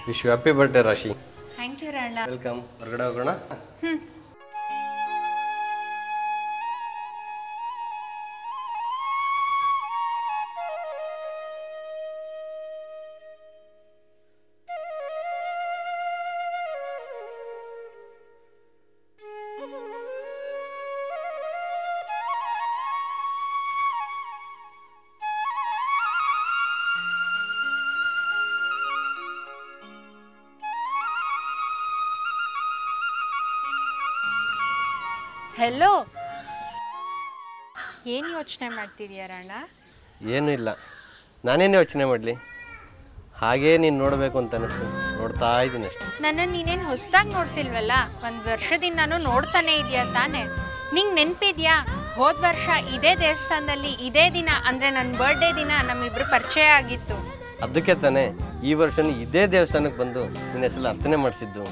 Wish you happy birthday Rashi. Thank you Rana. Welcome. ಹೊರಗಡೆ ಹೋಗೋಣ. Hello, ಏನು ಯೋಚನೆ ಮಾಡ್ತಿದ್ಯಾ ರಾಣ? ಏನೂ ಇಲ್ಲ, ನಾನೇನು ಯೋಚನೆ ಮಾಡಲಿ, ಹಾಗೇ ನೀನು ನೋಡಬೇಕು ಅಂತ ಅನಿಸ್ತು, ನೋಡ್ತಾ ಇದ್ದೀನಿ ಅಷ್ಟೇ. ನನ್ನನ್ನು ನೀನೇನು ಹೊಸದಾಗಿ ನೋಡ್ತಿಲ್ವಲ್ಲ, ಒಂದು ವರ್ಷದಿಂದನೂ ನೋಡ್ತಾನೆ ಇದೆಯಾ ತಾನೇ? ನಿಂಗೆ ನೆನಪಿದ್ಯಾ ಹೋದ ವರ್ಷ ಇದೇ ದೇವಸ್ಥಾನದಲ್ಲಿ ಇದೇ ದಿನ ಅಂದರೆ ನನ್ನ ಬರ್ಡೇ ದಿನ ನಮ್ಮಿಬ್ರು ಪರಿಚಯ ಆಗಿತ್ತು. ಅದಕ್ಕೆ ತಾನೇ ಈ ವರ್ಷನೂ ಇದೇ ದೇವಸ್ಥಾನಕ್ಕೆ ಬಂದು ನಿನ್ನ ಹೆಸರು ಅರ್ಚನೆ ಮಾಡಿಸಿದ್ದು.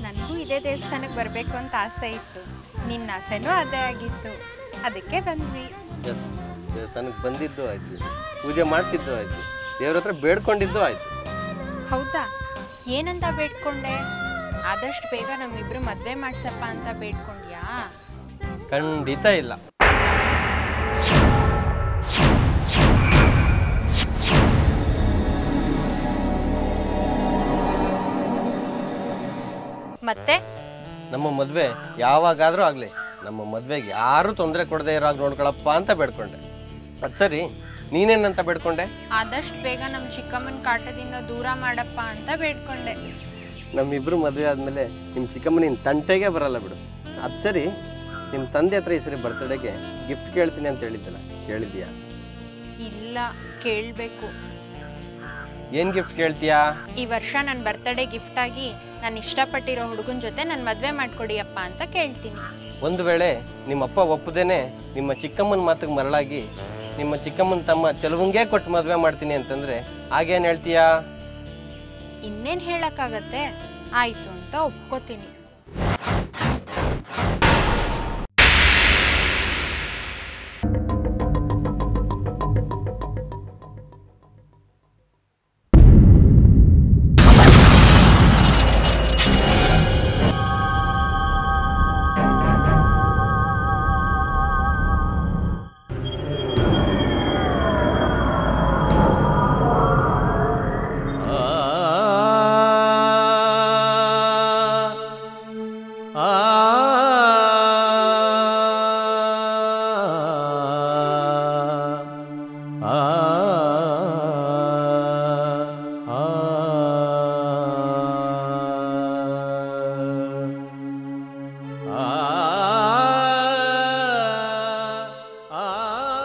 ನನಗೂ ಇದೇ ದೇವಸ್ಥಾನಕ್ಕೆ ಬರಬೇಕು ಅಂತ ಆಸೆ ಇತ್ತು, ನಿನ್ನ ಆಸೆನೂ ಅದೇ ಆಗಿತ್ತು, ಅದಕ್ಕೆ ಬಂದ್ವಿ. ಎಸ್, ದೇವಸ್ಥಾನಕ್ಕೆ ಬಂದಿದ್ದು ಆಯಿತು, ಪೂಜೆ ಮಾಡಿಸಿದ್ದು ಆಯಿತು, ದೇವ್ರ ಹತ್ರ ಬೇಡ್ಕೊಂಡಿದ್ದು ಆಯಿತು. ಹೌದಾ? ಏನಂತ ಬೇಡ್ಕೊಂಡೆ? ಆದಷ್ಟು ಬೇಗ ನಮ್ಮಿಬ್ರು ಮದುವೆ ಮಾಡ್ಸಪ್ಪ ಅಂತ ಬೇಡ್ಕೊಂಡ್ಯಾ? ಖಂಡಿತ ಇಲ್ಲ. ಮತ್ತೆ ನಮ್ಮ ಮದುವೆ ಯಾವಾಗಾದರೂ ಆಗಲಿ, ನಮ್ಮ ಮದುವೆಗೆ ಯಾರೂ ತೊಂದರೆ ಕೊಡದೇ ಇರೋ ನೋಡ್ಕೊಳಪ್ಪ ಅಂತ ಬೇಡ್ಕೊಂಡೆ. ಅದು ಸರಿ, ನೀನೇನಂತ ಬೇಡ್ಕೊಂಡೆ? ಆದಷ್ಟು ಬೇಗ ನಮ್ಮ ಚಿಕ್ಕಮ್ಮನ ಕಾಟದಿಂದ ದೂರ ಮಾಡಪ್ಪ ಅಂತ ಬೇಡ್ಕೊಂಡೆ. ನಮ್ಮಿಬ್ರು ಮದುವೆ ಆದಮೇಲೆ ನಿಮ್ಮ ಚಿಕ್ಕಮ್ಮ ನಿನ್ನ ತಂಟೆಗೆ ಬರಲ್ಲ ಬಿಡು. ಅದು ಸರಿ, ನಿಮ್ಮ ತಂದೆ ಹತ್ರ ಈ ಸರಿ ಬರ್ತಡೇಗೆ ಗಿಫ್ಟ್ ಕೇಳ್ತೀನಿ ಅಂತ ಹೇಳಿದ್ದಲ್ಲ, ಕೇಳಿದ್ಯಾ? ಇಲ್ಲ, ಕೇಳಬೇಕು. ಏನು ಗಿಫ್ಟ್ ಕೇಳ್ತೀಯಾ? ಈ ವರ್ಷ ನನ್ನ ಬರ್ತಡೇ ಗಿಫ್ಟಾಗಿ ನಾನು ಇಷ್ಟಪಟ್ಟಿರೋ ಹುಡುಗನ ಜೊತೆ ನನ್ನ ಮದುವೆ ಮಾಡ್ಕೊಡಿಯಪ್ಪ ಅಂತ ಕೇಳ್ತೀನಿ. ಒಂದು ವೇಳೆ ನಿಮ್ಮಪ್ಪ ಒಪ್ಪದೇನೆ ನಿಮ್ಮ ಚಿಕ್ಕಮ್ಮನ ಮಾತಿಗೆ ಮರಳಾಗಿ ನಿಮ್ಮ ಚಿಕ್ಕಮ್ಮನ ತಮ್ಮ ಚೆಲುವಂಗೆ ಕೊಟ್ಟು ಮದುವೆ ಮಾಡ್ತೀನಿ ಅಂತಂದರೆ ಹಾಗೇನು ಹೇಳ್ತೀಯಾ? ಇನ್ನೇನು ಹೇಳೋಕ್ಕಾಗತ್ತೆ, ಆಯಿತು ಅಂತ ಒಪ್ಕೋತೀನಿ.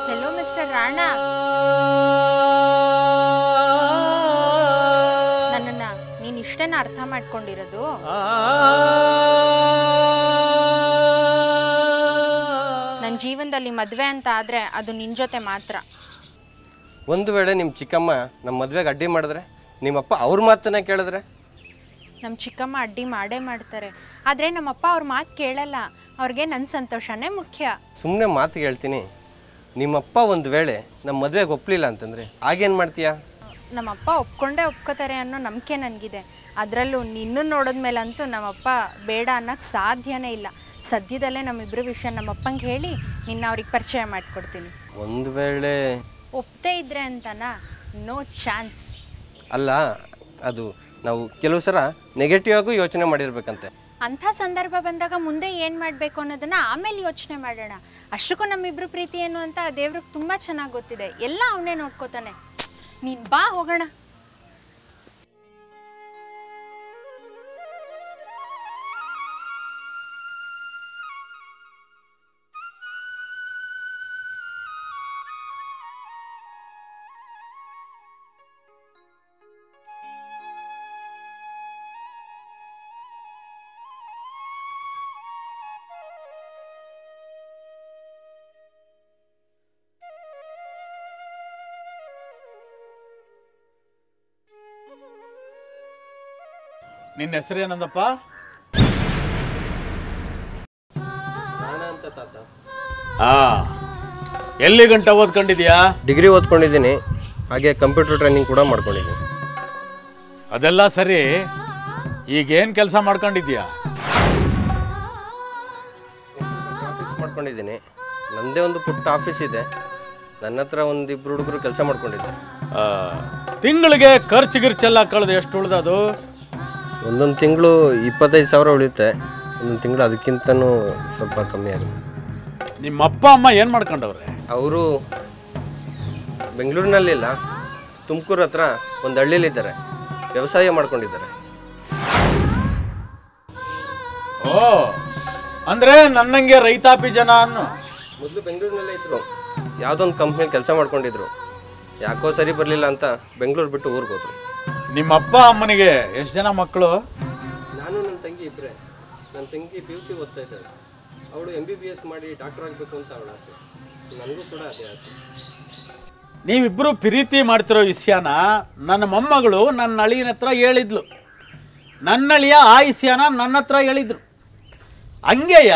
ಹೆಲೋ ಮಿಸ್ಟರ್ ರಾಣ, ನನ್ನನ್ನು ನೀನು ಇಷ್ಟೇನ ಅರ್ಥ ಮಾಡ್ಕೊಂಡಿರೋದು? ನನ್ನ ಜೀವನದಲ್ಲಿ ಮದುವೆ ಅಂತ ಆದರೆ ಅದು ನಿನ್ನ ಜೊತೆ ಮಾತ್ರ. ಒಂದು ವೇಳೆ ನಿಮ್ಮ ಚಿಕ್ಕಮ್ಮ ನಮ್ಮ ಮದುವೆಗೆ ಅಡ್ಡಿ ಮಾಡಿದ್ರೆ, ನಿಮ್ಮಪ್ಪ ಅವ್ರ ಮಾತನ್ನ ಕೇಳಿದ್ರೆ? ನಮ್ಮ ಚಿಕ್ಕಮ್ಮ ಅಡ್ಡಿ ಮಾಡೇ ಮಾಡ್ತಾರೆ, ಆದರೆ ನಮ್ಮಪ್ಪ ಅವ್ರ ಮಾತು ಕೇಳಲ್ಲ. ಅವ್ರಿಗೆ ನನ್ನ ಸಂತೋಷನೇ ಮುಖ್ಯ. ಸುಮ್ಮನೆ ಮಾತು ಹೇಳ್ತೀನಿ, ನಿಮ್ಮಪ್ಪ ಒಂದು ವೇಳೆ ನಮ್ಮ ಮದುವೆಗೆ ಒಪ್ಪಲಿಲ್ಲ ಅಂತಂದರೆ ಆಗೇನು ಮಾಡ್ತೀಯಾ? ನಮ್ಮಪ್ಪ ಒಪ್ಕೊಂಡೇ ಒಪ್ಕೋತಾರೆ ಅನ್ನೋ ನಂಬಿಕೆ ನನಗಿದೆ. ಅದರಲ್ಲೂ ನಿನ್ನೂ ನೋಡಿದ್ಮೇಲಂತೂ ನಮ್ಮಪ್ಪ ಬೇಡ ಅನ್ನೋಕ್ಕೆ ಸಾಧ್ಯನೇ ಇಲ್ಲ. ಸದ್ಯದಲ್ಲೇ ನಮ್ಮಿಬ್ಬರ ವಿಷಯ ನಮ್ಮಪ್ಪಂಗೆ ಹೇಳಿ ನಿನ್ನ ಅವ್ರಿಗೆ ಪರಿಚಯ ಮಾಡಿಕೊಡ್ತೀನಿ. ಒಂದು ವೇಳೆ ಒಪ್ಪದೇ ಇದ್ರೆ ಅಂತನಾ? No chance. ಅಲ್ಲ, ಅದು ನಾವು ಕೆಲವು ಸಲ ನೆಗೆಟಿವ್ ಆಗು ಯೋಚನೆ ಮಾಡಿರ್ಬೇಕಂತೆ. ಅಂಥ ಸಂದರ್ಭ ಬಂದಾಗ ಮುಂದೆ ಏನು ಮಾಡಬೇಕು ಅನ್ನೋದನ್ನು ಆಮೇಲೆ ಯೋಚನೆ ಮಾಡೋಣ. ಅಷ್ಟಕ್ಕೂ ನಮ್ಮಿಬ್ಬರು ಪ್ರೀತಿ ಏನು ಅಂತ ದೇವ್ರಿಗೆ ತುಂಬ ಚೆನ್ನಾಗಿ ಗೊತ್ತಿದೆ. ಎಲ್ಲ ಅವನೇ ನೋಡ್ಕೋತಾನೆ. ನೀನು ಬಾ, ಹೋಗೋಣ. ನಿನ್ನ ಹೆಸರೇನಂದಪ್ಪ? ಎಲ್ಲಿ ಗಂಟ ಓದ್ಕೊಂಡಿದ್ಯಾ? ಡಿಗ್ರಿ ಓದ್ಕೊಂಡಿದ್ದೀನಿ, ಹಾಗೆ ಕಂಪ್ಯೂಟರ್ ಟ್ರೈನಿಂಗ್ ಕೂಡ ಮಾಡ್ಕೊಂಡಿದ್ದೀನಿ. ಅದೆಲ್ಲ ಸರಿ, ಈಗೇನು ಕೆಲಸ ಮಾಡ್ಕೊಂಡಿದ್ಯಾ? ಫಿಕ್ಸ್ ಮಾಡ್ಕೊಂಡಿದ್ದೀನಿ. ನನ್ನದೇ ಒಂದು ಪುಟ್ಟ ಆಫೀಸ್ ಇದೆ. ನನ್ನ ಹತ್ರ ಒಂದಿಬ್ರು ಹುಡುಗರು ಕೆಲಸ ಮಾಡ್ಕೊಂಡಿದ್ದೆ. ತಿಂಗಳಿಗೆ ಖರ್ಚು ಗಿರ್ಚೆಲ್ಲ ಕಳೆದು ಎಷ್ಟು ಉಳ್ದದು? ಒಂದೊಂದು ತಿಂಗಳು 25,000 ಉಳಿಯುತ್ತೆ. ಒಂದೊಂದು ತಿಂಗಳು ಅದಕ್ಕಿಂತನೂ ಸ್ವಲ್ಪ ಕಮ್ಮಿ ಆಗುತ್ತೆ. ನಿಮ್ಮ ಅಪ್ಪ ಅಮ್ಮ ಏನು ಮಾಡ್ಕೊಂಡವ್ರೆ? ಅವರು ಬೆಂಗಳೂರಿನಲ್ಲಿಲ್ಲ, ತುಮಕೂರು ಹತ್ರ ಒಂದು ಹಳ್ಳಿಲಿದ್ದಾರೆ. ವ್ಯವಸಾಯ ಮಾಡ್ಕೊಂಡಿದ್ದಾರೆ. ಓ, ಅಂದರೆ ನನ್ನಂಗೆ ರೈತಾಪಿ ಜನ ಅನ್ನು. ಮೊದಲು ಬೆಂಗಳೂರಿನಲ್ಲೇ ಇದ್ರು. ಯಾವುದೊಂದು ಕಂಪ್ನಿಲಿ ಕೆಲಸ ಮಾಡ್ಕೊಂಡಿದ್ರು. ಯಾಕೋ ಸರಿ ಬರಲಿಲ್ಲ ಅಂತ ಬೆಂಗಳೂರು ಬಿಟ್ಟು ಊರಿಗೆ ಹೋದ್ರು. ನಿಮ್ಮ ಅಪ್ಪ ಅಮ್ಮನಿಗೆ ಎಷ್ಟು ಜನ ಮಕ್ಕಳು? ನಾನು ನನ್ನ ತಂಗಿ ಇಬ್ಬರೇ. ನನ್ನ ತಂಗಿ PUC ಓದ್ತಾ ಇದ್ದಾಳೆ. ಅವಳು MBBS ಮಾಡಿ ಡಾಕ್ಟರ್ ಆಗಬೇಕು ಅಂತ ಅವಳ ಆಸೆ. ನನಗೂ ಕೂಡ ಅದೇ ಆಸೆ. ನೀವಿಬ್ಬರು ಪ್ರೀತಿ ಮಾಡ್ತಿರೋ ವಿಷಯನ ನನ್ನ ಮೊಮ್ಮಗಳು ನನ್ನ ಅಳಿಯನ ಹತ್ರ ಹೇಳಿದ್ಲು. ನನ್ನ ಅಳಿಯ ಆ ವಿಷಯನ ನನ್ನ ಹತ್ರ ಹೇಳಿದ್ರು. ಹಂಗೆಯ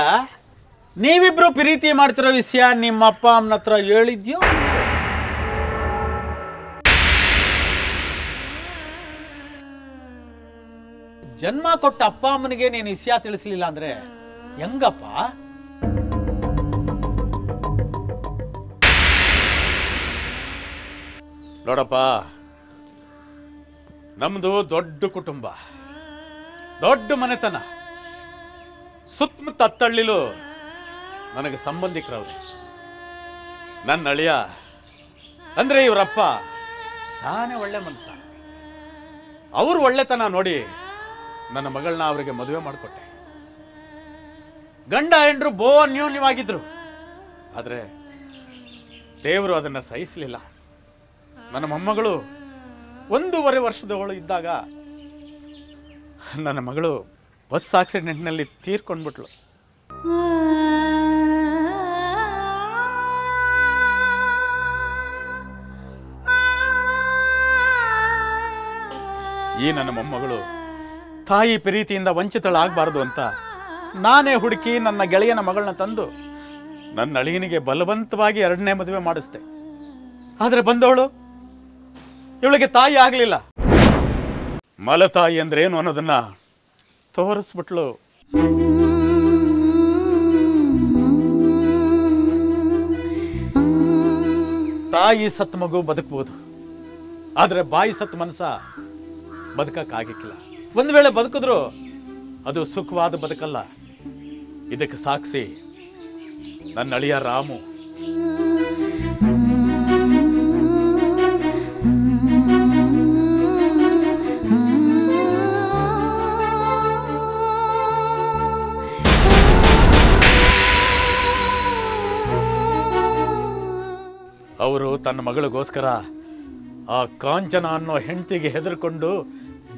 ನೀವಿಬ್ರು ಪ್ರೀತಿ ಮಾಡ್ತಿರೋ ವಿಷಯ ನಿಮ್ಮ ಅಪ್ಪ ಅಮ್ಮನ ಹತ್ರ ಹೇಳಿದ್ಯೋ? ಜನ್ಮ ಕೊಟ್ಟ ಅಪ್ಪ ಅಮ್ಮನಿಗೆ ನೀನು ವಿಷಯ ತಿಳಿಸ್ಲಿಲ್ಲ ಅಂದ್ರೆ ಹೆಂಗಪ್ಪ? ನೋಡಪ್ಪ, ನಮ್ದು ದೊಡ್ಡ ಕುಟುಂಬ, ದೊಡ್ಡ ಮನೆತನ. ಸುತ್ತಮುತ್ತ ಹತ್ತಳ್ಳಿಲು ನನಗೆ ಸಂಬಂಧಿಕರವ್ರೆ. ನನ್ನ ಅಳಿಯ ಅಂದ್ರೆ ಇವರಪ್ಪ ಸಾನೆ ಒಳ್ಳೆ ಮನಸ್ಸ. ಅವ್ರ ಒಳ್ಳೆತನ ನೋಡಿ ನನ್ನ ಮಗಳನ್ನ ಅವರಿಗೆ ಮದುವೆ ಮಾಡಿಕೊಟ್ಟೆ. ಗಂಡ ಹೆಂಡ್ರು ಅನ್ಯೋನ್ಯವಾಗಿದ್ರು. ಆದರೆ ದೇವರು ಅದನ್ನು ಸಹಿಸಲಿಲ್ಲ. ನನ್ನ ಮೊಮ್ಮಗಳು 1.5 ವರ್ಷದವಳು ಇದ್ದಾಗ ನನ್ನ ಮಗಳು ಬಸ್ ಆಕ್ಸಿಡೆಂಟ್ನಲ್ಲಿ ತೀರ್ಕೊಂಡ್ಬಿಟ್ಲು. ಈ ನನ್ನ ಮೊಮ್ಮಗಳು ತಾಯಿ ಪ್ರೀತಿಯಿಂದ ವಂಚಿತಳಾಗಬಾರದು ಅಂತ ನಾನೇ ಹುಡುಕಿ ನನ್ನ ಗೆಳೆಯನ ಮಗಳನ್ನ ತಂದು ನನ್ನ ಅಳಿಯನಿಗೆ ಬಲವಂತವಾಗಿ 2ನೇ ಮದುವೆ ಮಾಡಿಸ್ದೆ. ಆದರೆ ಬಂದವಳು ಇವಳಿಗೆ ತಾಯಿ ಆಗಲಿಲ್ಲ. ಮಲತಾಯಿ ಅಂದ್ರೆ ಏನು ಅನ್ನೋದನ್ನ ತೋರಿಸ್ಬಿಟ್ಲು. ತಾಯಿ ಸತ್ ಮಗು ಬದುಕಬಹುದು, ಆದ್ರೆ ಬಾಯಿ ಸತ್ ಮನಸ ಬದುಕಕ್ಕಾಗಿಕ್ಕಿಲ್ಲ. ಒಂದು ವೇಳೆ ಬದುಕಿದ್ರು ಅದು ಸುಖವಾದ ಬದುಕಲ್ಲ. ಇದಕ್ಕೆ ಸಾಕ್ಷಿ ನನ್ನ ಅಳಿಯ ರಾಮು. ಅವರು ತನ್ನ ಮಗಳಿಗೋಸ್ಕರ ಆ ಕಾಂಚನ ಅನ್ನೋ ಹೆಂಡತಿಗೆ ಹೆದರ್ಕೊಂಡು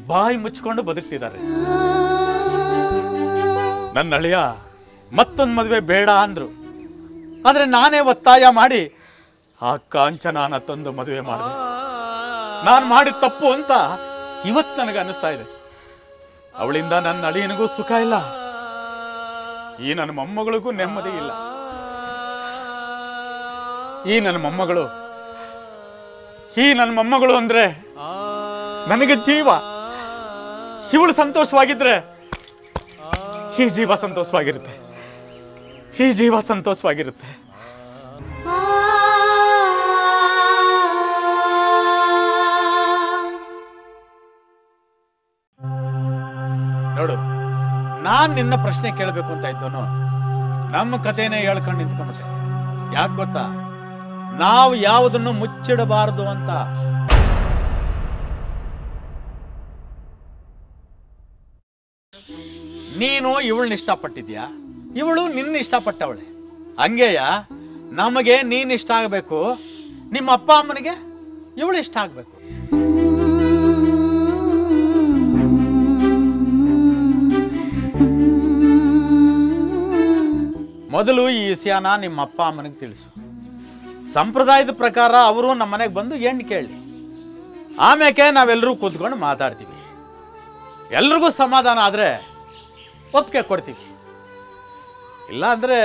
ಬಾಯಿ ಮುಚ್ಕೊಂಡು ಬದುಕ್ತಿದ್ದಾರೆ. ನನ್ನ ಅಳಿಯ ಮತ್ತೊಂದು ಮದುವೆ ಬೇಡ ಅಂದ್ರು. ಆದ್ರೆ ನಾನೇ ಒತ್ತಾಯ ಮಾಡಿ ಆ ಕಾಂಚನ ತಂದು ಮದುವೆ ಮಾಡಿದೆ. ನಾನು ಮಾಡಿದ ತಪ್ಪು ಅಂತ ಇವತ್ತು ನನಗೆ ಅನಿಸ್ತಾ ಇದೆ. ಅವಳಿಂದ ನನ್ನ ಅಳಿಯನಿಗೂ ಸುಖ ಇಲ್ಲ, ಈ ನನ್ನ ಮೊಮ್ಮಗಳಿಗೂ ನೆಮ್ಮದಿ ಇಲ್ಲ. ಈ ನನ್ನ ಮೊಮ್ಮಗಳು ಅಂದ್ರೆ ನನಗೆ ಜೀವ. ಇವಳು ಸಂತೋಷವಾಗಿದ್ರೆ ಈ ಜೀವ ಸಂತೋಷವಾಗಿರುತ್ತೆ, ಈ ಜೀವ ಸಂತೋಷವಾಗಿರುತ್ತೆ. ನೋಡು, ನಾನ್ ನಿನ್ನ ಪ್ರಶ್ನೆ ಕೇಳಬೇಕು ಅಂತ ಇದ್ದೋನು ನಮ್ಮ ಕಥೆನೇ ಹೇಳ್ಕೊಂಡು ನಿಂತ್ಕೊಂಡ್ಬಿಟ್ಟೆ. ಯಾಕೆ ಗೊತ್ತಾ? ನಾವು ಯಾವುದನ್ನು ಮುಚ್ಚಿಡಬಾರದು ಅಂತ. ನೀನು ಇವಳನ್ನ ಇಷ್ಟಪಟ್ಟಿದ್ಯಾ, ಇವಳು ನಿನ್ನ ಇಷ್ಟಪಟ್ಟವಳೆ. ಹಂಗೆಯ ನಮಗೆ ನೀನ್ ಇಷ್ಟ ಆಗಬೇಕು, ನಿಮ್ಮ ಅಪ್ಪ ಅಮ್ಮನಿಗೆ ಇವಳು ಇಷ್ಟ ಆಗಬೇಕು. ಮೊದಲು ಈ ವಿಷಯನ ನಿಮ್ಮ ಅಪ್ಪ ಅಮ್ಮನಿಗೆ ತಿಳಿಸು. ಸಂಪ್ರದಾಯದ ಪ್ರಕಾರ ಅವರು ನಮ್ಮ ಮನೆಗೆ ಬಂದು ಹೆಣ್ಣು ಕೇಳಿ, ಆಮೇಲೆ ನಾವೆಲ್ಲರೂ ಕೂತ್ಕೊಂಡು ಮಾತಾಡ್ತೀವಿ. ಎಲ್ರಿಗೂ ಸಮಾಧಾನ ಆದ್ರೆ ಒಪ್ಪಿಗೆ ಕೊಡ್ತೀವಿ, ಇಲ್ಲ ಅಂದ್ರೆ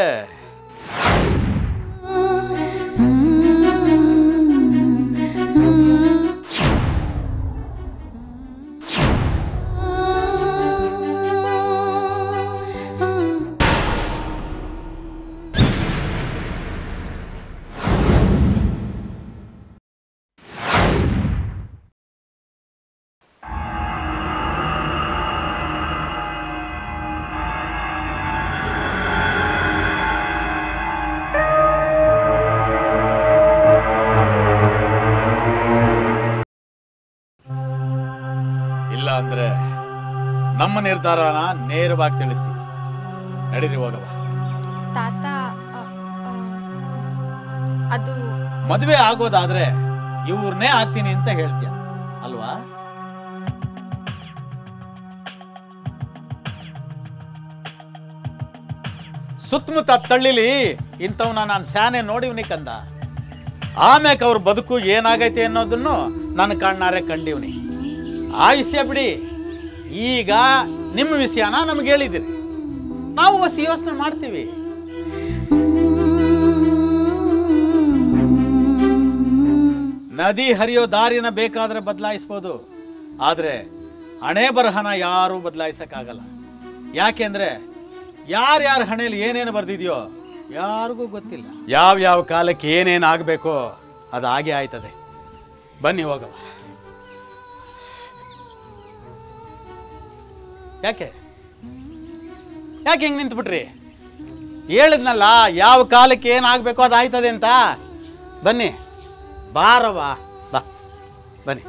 ಅಂದ್ರೆ ನಮ್ಮ ನಿರ್ಧಾರನ ನೇರವಾಗಿ ತಿಳಿಸ್ತೀವಿ. ನಡೀರಿ ಹೋಗವ. ತಾತ ಅದು ಮದುವೆ ಆಗೋದಾದ್ರೆ ಇವ್ರನ್ನೇ ಆಗ್ತೀನಿ ಅಂತ ಹೇಳ್ತೀಯ ಅಲ್ವಾ? ಸುತ್ತಮುತ್ತ ತಳ್ಳಿಲಿ ಇಂಥವ್ನ ನಾನು ಸ್ಯಾನೆ ನೋಡಿವ್ನಿ ಕಂದ. ಆಮ್ಯಾಕ ಅವ್ರ ಬದುಕು ಏನಾಗೈತೆ ಅನ್ನೋದನ್ನು ನನ್ನ ಕಣ್ಣಾರೆ ಕಂಡಿವ್ನಿ. ಆ ವಿಷಯ ಬಿಡಿ, ಈಗ ನಿಮ್ಮ ವಿಷಯನ ನಮ್ಗೆ ಹೇಳಿದಿರಿ, ನಾವು ಹೊಸ ಯೋಚನೆ ಮಾಡ್ತೀವಿ. ನದಿ ಹರಿಯೋ ದಾರಿನ ಬೇಕಾದ್ರೆ ಬದಲಾಯಿಸ್ಬೋದು, ಆದ್ರೆ ಹಣೆ ಬರಹನ ಯಾರೂ ಬದಲಾಯಿಸಕ್ಕಾಗಲ್ಲ. ಯಾಕೆಂದ್ರೆ ಯಾರ್ಯಾರ ಹಣೆಯಲ್ಲಿ ಏನೇನು ಬರ್ದಿದೆಯೋ ಯಾರಿಗೂ ಗೊತ್ತಿಲ್ಲ. ಯಾವ ಕಾಲಕ್ಕೆ ಏನೇನು ಆಗಬೇಕೋ ಅದು ಹಾಗೆ ಆಯ್ತದೆ. ಬನ್ನಿ ಹೋಗವ. ಯಾಕೆ ಹಿಂಗೆ ನಿಂತ್ಬಿಟ್ರಿ? ಹೇಳಿದ್ನಲ್ಲ ಯಾವ ಕಾಲಕ್ಕೆ ಏನಾಗಬೇಕೋ ಅದು ಆಯ್ತದೆ ಅಂತ. ಬನ್ನಿ ಬಾರವ್ವ, ಬಾ ಬನ್ನಿ.